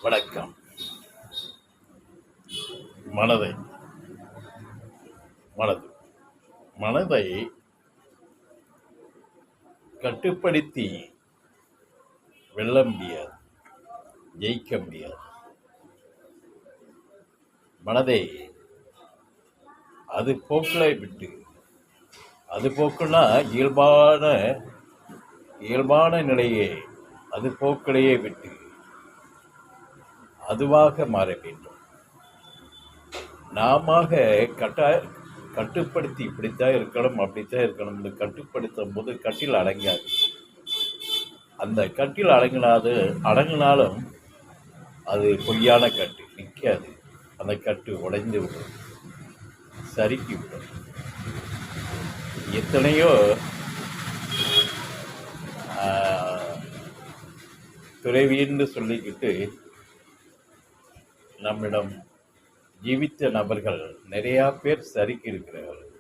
வணக்கம். மனதை மனது மனதை கட்டுப்படுத்தி வெல்ல முடியாது, ஜெயிக்க முடியாது. மனதை அது போக்கில் விட்டு, அது போக்குன்னா இயல்பான நிலையே, அது போக்கிலேயே விட்டு அதுவாக மாற வேண்டும். நாம கட்டுப்படுத்தி இப்படித்தான் இருக்கணும், அப்படித்தான் இருக்கணும்னு கட்டுப்படுத்தும் போது கட்டில் அடங்காது. அந்த கட்டில் அடங்கினாலும் அது பொய்யான கட்டு, நிற்காது. அந்த கட்டு உடைந்து விடும், சறுக்கி விடும். எத்தனையோ துறவின்னு சொல்லிக்கிட்டு நம்மிடம் ஜீவித்த நபர்கள் நிறையா பேர் சறுக்கி இருக்கிறார்கள்.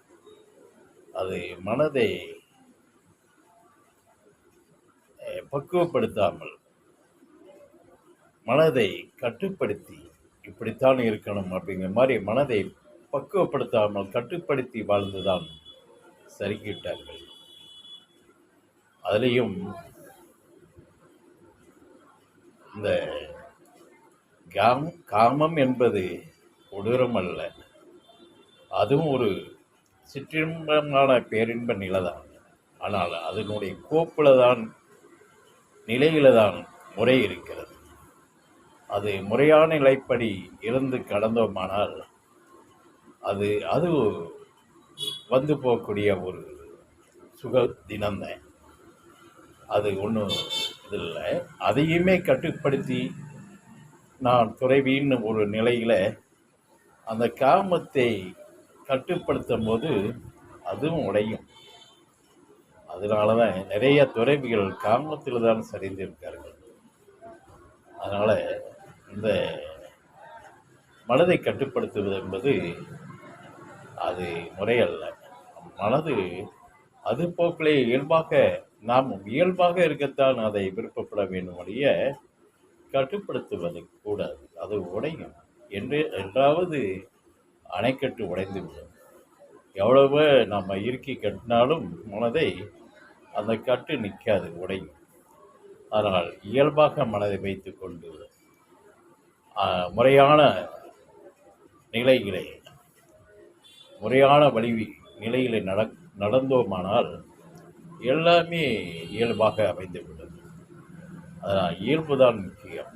அது மனதை பக்குவப்படுத்தாமல், மனதை கட்டுப்படுத்தி இப்படித்தான் இருக்கணும் அப்படிங்கிற மாதிரி மனதை பக்குவப்படுத்தாமல் கட்டுப்படுத்தி வாழ்ந்துதான் சறுக்கிவிட்டார்கள். அதுலேயும் இந்த காமம் என்பது கொடூரம் அல்ல, அதுவும் ஒரு சிற்றின்பமான பேரின்ப நிலைதான். ஆனால் அதனுடைய நிலையில தான் முறை இருக்கிறது. அது முறையான நிலைப்படி இருந்து கடந்தோமானால் அது வந்து போகக்கூடிய ஒரு சுக தினம்தான். அது ஒன்றும் இதில்லை. அதையுமே கட்டுப்படுத்தி நான் துறவின்னு ஒரு நிலையில் அந்த காமத்தை கட்டுப்படுத்தும் போது அதுவும் உடையும். அதனால தான் நிறைய துறவிகள் காமத்தில் தான் சரிந்திருக்கார்கள். அதனால் இந்த மனதை கட்டுப்படுத்துவது என்பது அது முறையல்ல. மனது அது போக்கிலே நாம் இயல்பாக இருக்கத்தான் அதை விருப்பப்பட வேண்டும். ஒழிய கட்டுப்படுத்துவது கூடாது, அது உடையும். என்றாவது அணைக்கட்டு உடைந்துவிடும். எவ்வளவு நம்ம இறுக்கி கட்டினாலும் மனதை அந்த கட்டு நிற்காது, உடையும். அதனால் இயல்பாக மனதை வைத்து கொண்டு முறையான நிலைகளை, முறையான நிலைகளை நடந்தோமானால் எல்லாமே இயல்பாக அமைந்துவிடும். அதனால் இயல்புதான் முக்கியம்.